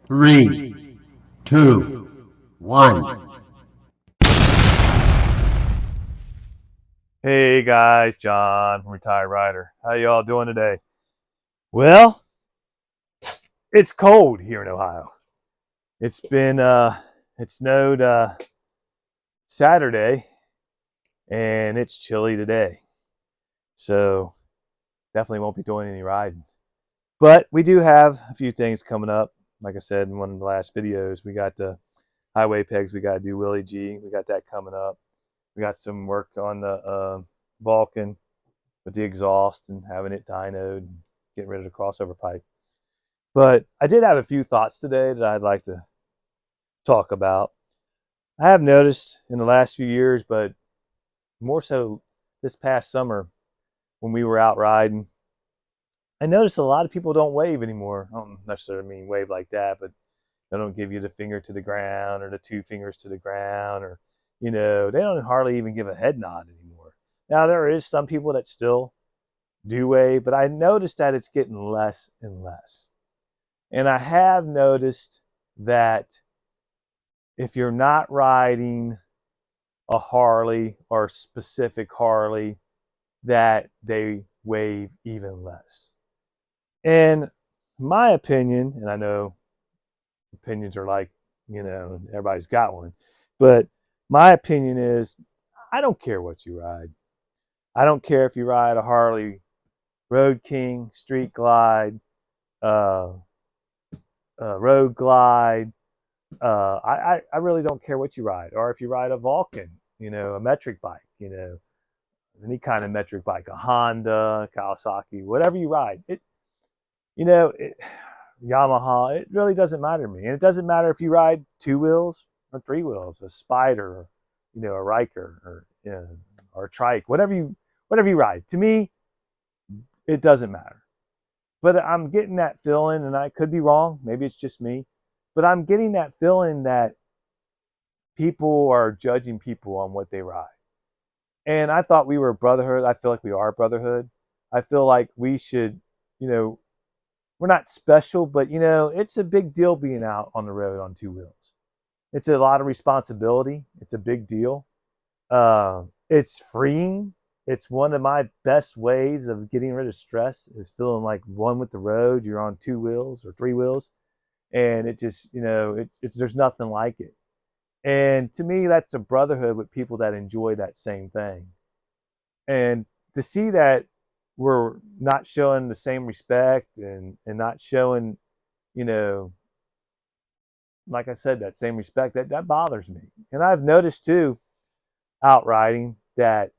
Three, two, one. Hey guys, John from Retired Rider. How y'all doing today? Well, it's cold here in Ohio. It's been it snowed Saturday and it's chilly today. So definitely won't be doing any riding. But we do have a few things coming up. Like I said in one of the last videos, we got the highway pegs we got to do Willie G. We got that coming up. We got some work on the Vulcan with the exhaust and having it dynoed and getting rid of the crossover pipe. But I did have a few thoughts today that I'd like to talk about. I have noticed in the last few years, but more so this past summer when we were out riding, I noticed a lot of people don't wave anymore. I don't necessarily mean wave like that, but they don't give you the finger to the ground or the two fingers to the ground, or, they don't hardly even give a head nod anymore. Now, there is some people that still do wave, but I noticed that it's getting less and less. And I have noticed that if you're not riding a Harley or a specific Harley, that they wave even less. And my opinion, and I know opinions are like, everybody's got one, but my opinion is I don't care what you ride. I don't care if you ride a Harley Road King, Street Glide, Road Glide. I really don't care what you ride, or if you ride a Vulcan, a metric bike, any kind of metric bike, a Honda, Kawasaki, whatever you ride. Yamaha. It really doesn't matter to me, and it doesn't matter if you ride two wheels or three wheels, a Spider, a Riker, or a Trike, whatever you ride. To me, it doesn't matter. But I'm getting that feeling, and I could be wrong. Maybe it's just me. But I'm getting that feeling that people are judging people on what they ride. And I thought we were a brotherhood. I feel like we are a brotherhood. I feel like we should, we're not special, but, it's a big deal being out on the road on two wheels. It's a lot of responsibility. It's a big deal. It's freeing. It's one of my best ways of getting rid of stress, is feeling like one with the road. You're on two wheels or three wheels, and it just, there's nothing like it. And to me, that's a brotherhood with people that enjoy that same thing. And to see that we're not showing the same respect and not showing, like I said, that same respect, that bothers me. And I've noticed too, out riding, that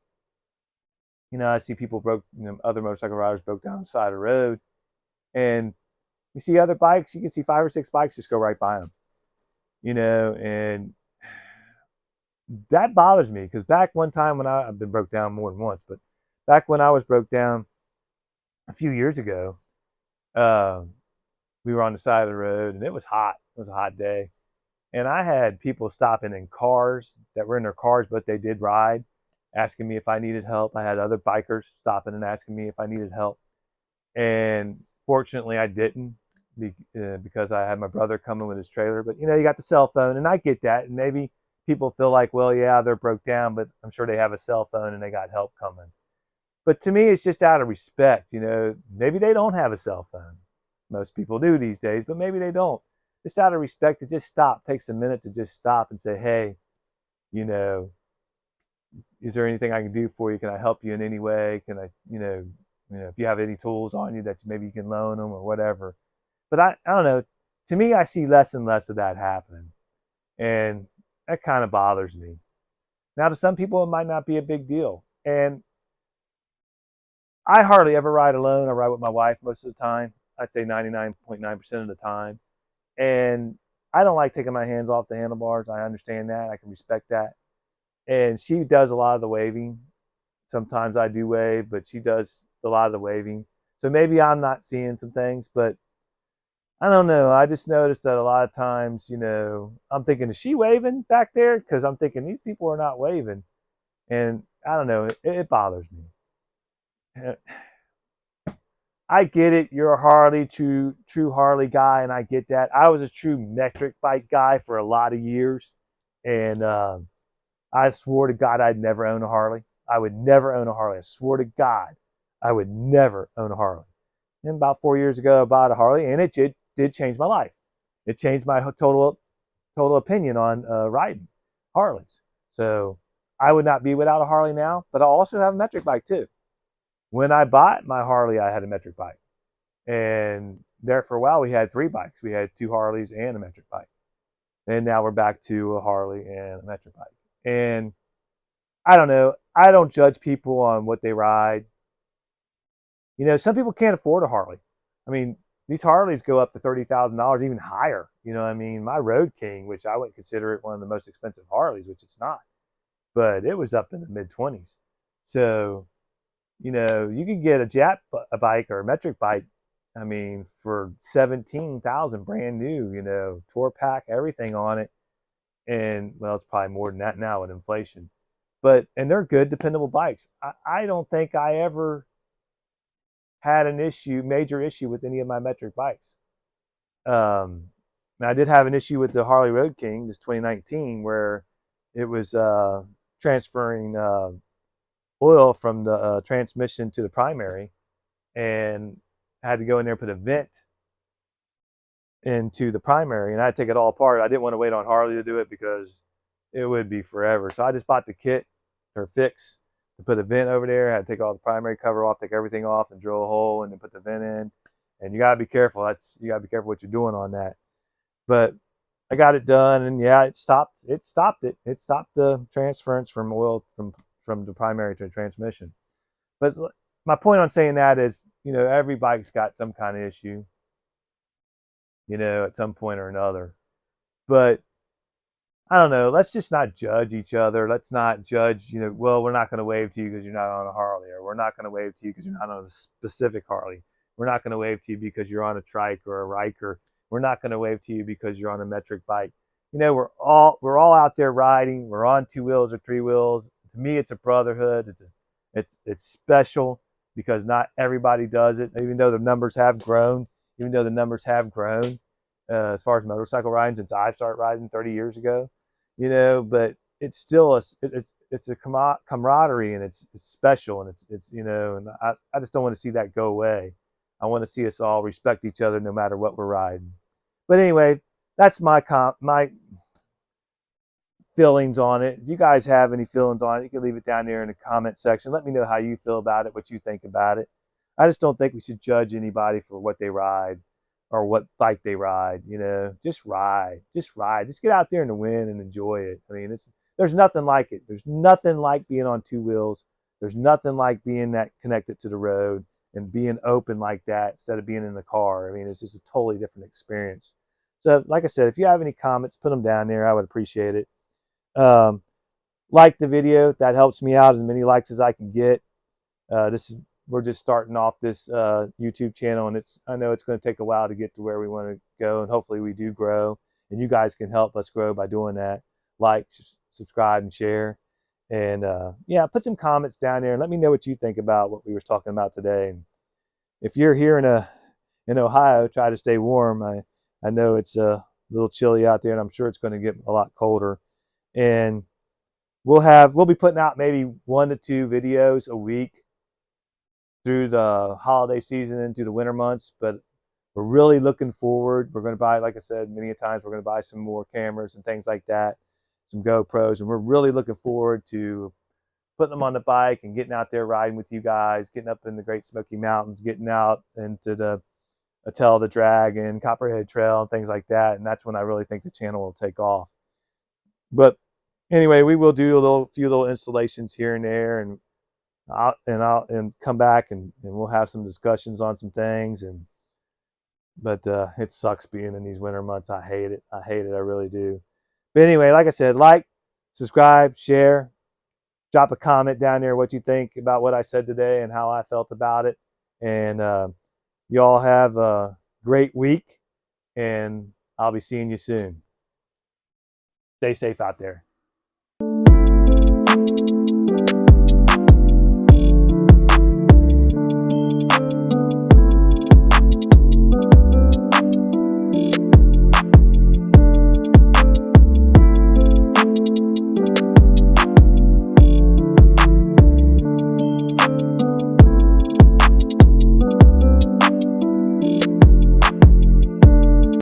I see people other motorcycle riders broke down the side of the road, and you see other bikes, you can see 5 or 6 bikes just go right by them, and that bothers me, because back one time when I've been broke down more than once, but back when I was broke down a few years ago, we were on the side of the road and it was hot. It was a hot day. And I had people stopping in cars that were in their cars, but they did ride, asking me if I needed help. I had other bikers stopping and asking me if I needed help. And fortunately, I didn't, because I had my brother coming with his trailer. But, you got the cell phone, and I get that. And maybe people feel like, well, yeah, they're broke down, but I'm sure they have a cell phone and they got help coming. But to me, it's just out of respect. Maybe they don't have a cell phone. Most people do these days, but maybe they don't. Just out of respect, to just stop. Takes a minute to just stop and say, hey, is there anything I can do for you? Can I help you in any way? Can I, if you have any tools on you that maybe you can loan them or whatever. But I don't know. To me, I see less and less of that happening. And that kind of bothers me. Now, to some people, it might not be a big deal. And I hardly ever ride alone. I ride with my wife most of the time. I'd say 99.9% of the time. And I don't like taking my hands off the handlebars. I understand that. I can respect that. And she does a lot of the waving. Sometimes I do wave, but she does a lot of the waving. So maybe I'm not seeing some things, but I don't know. I just noticed that a lot of times, I'm thinking, is she waving back there? Because I'm thinking these people are not waving. And I don't know. It bothers me. I get it. You're a Harley, true Harley guy, and I get that. I was a true metric bike guy for a lot of years, and I swore to God I'd never own a Harley. I would never own a Harley. I swore to God I would never own a Harley. And about 4 years ago, I bought a Harley, and it did change my life. It changed my total opinion on riding Harleys. So I would not be without a Harley now, but I also have a metric bike too. When I bought my Harley, I had a metric bike. And there for a while, we had 3 bikes. We had 2 Harleys and a metric bike. And now we're back to a Harley and a metric bike. And I don't know. I don't judge people on what they ride. You know, some people can't afford a Harley. I mean, these Harleys go up to $30,000, even higher. You know what I mean? My Road King, which I wouldn't consider it one of the most expensive Harleys, which it's not, but it was up in the mid-20s. So, you know, you could get a bike or a metric bike, I mean, for $17,000 brand new, you know, tour pack, everything on it. And, well, it's probably more than that now with inflation. But, and they're good, dependable bikes. I don't think I ever had an major issue with any of my metric bikes. I did have an issue with the Harley Road King, this 2019, where it was transferring oil from the transmission to the primary, and I had to go in there and put a vent into the primary, and I had to take it all apart. I didn't want to wait on Harley to do it because it would be forever. So I just bought the kit or fix to put a vent over there. I had to take all the primary cover off, take everything off, and drill a hole and then put the vent in. And you gotta be careful. You gotta be careful what you're doing on that. But I got it done, and yeah, it stopped it. It stopped the transference from oil from the primary to the transmission. But my point on saying that is, you know, every bike's got some kind of issue, you know, at some point or another. But I don't know. Let's just not judge each other. Let's not judge, you know, well, we're not going to wave to you because you're not on a Harley, or we're not going to wave to you because you're not on a specific Harley. We're not going to wave to you because you're on a trike or a Riker. We're not going to wave to you because you're on a metric bike. You know, we're all out there riding. We're on 2 wheels or 3 wheels. To me, it's a brotherhood. It's special because not everybody does it. Even though the numbers have grown, as far as motorcycle riding since I started riding 30 years ago, you know, but it's still it's a camaraderie, and it's special, and it's you know, and I just don't want to see that go away. I want to see us all respect each other no matter what we're riding. But anyway, that's my feelings on it. If you guys have any feelings on it, you can leave it down there in the comment section. Let me know how you feel about it, what you think about it. I just don't think we should judge anybody for what they ride or what bike they ride. You know, just ride. Just get out there in the wind and enjoy it. I mean, there's nothing like it. There's nothing like being on 2 wheels. There's nothing like being that connected to the road and being open like that instead of being in the car. I mean, it's just a totally different experience. So like I said, if you have any comments, put them down there. I would appreciate it. Like the video. That helps me out. As many likes as I can get. We're just starting off this YouTube channel, and I know it's going to take a while to get to where we want to go, and hopefully we do grow, and you guys can help us grow by doing that. Like, subscribe, and share. And yeah, put some comments down there and let me know what you think about what we were talking about today. And if you're here in Ohio, try to stay warm. I know it's a little chilly out there, and I'm sure it's going to get a lot colder. And we'll be putting out maybe 1 to 2 videos a week through the holiday season and through the winter months. But we're really looking forward. We're going to buy, like I said many times, we're going to buy some more cameras and things like that, some GoPros, and we're really looking forward to putting them on the bike and getting out there riding with you guys, getting up in the Great Smoky Mountains, getting out into the Attell the Dragon, Copperhead Trail, and things like that. And that's when I really think the channel will take off. But anyway, we will do a few little installations here and there, and I'll come back and we'll have some discussions on some things. But it sucks being in these winter months. I hate it. I really do. But anyway, like I said, like, subscribe, share, drop a comment down there what you think about what I said today and how I felt about it. And you all have a great week, and I'll be seeing you soon. Stay safe out there.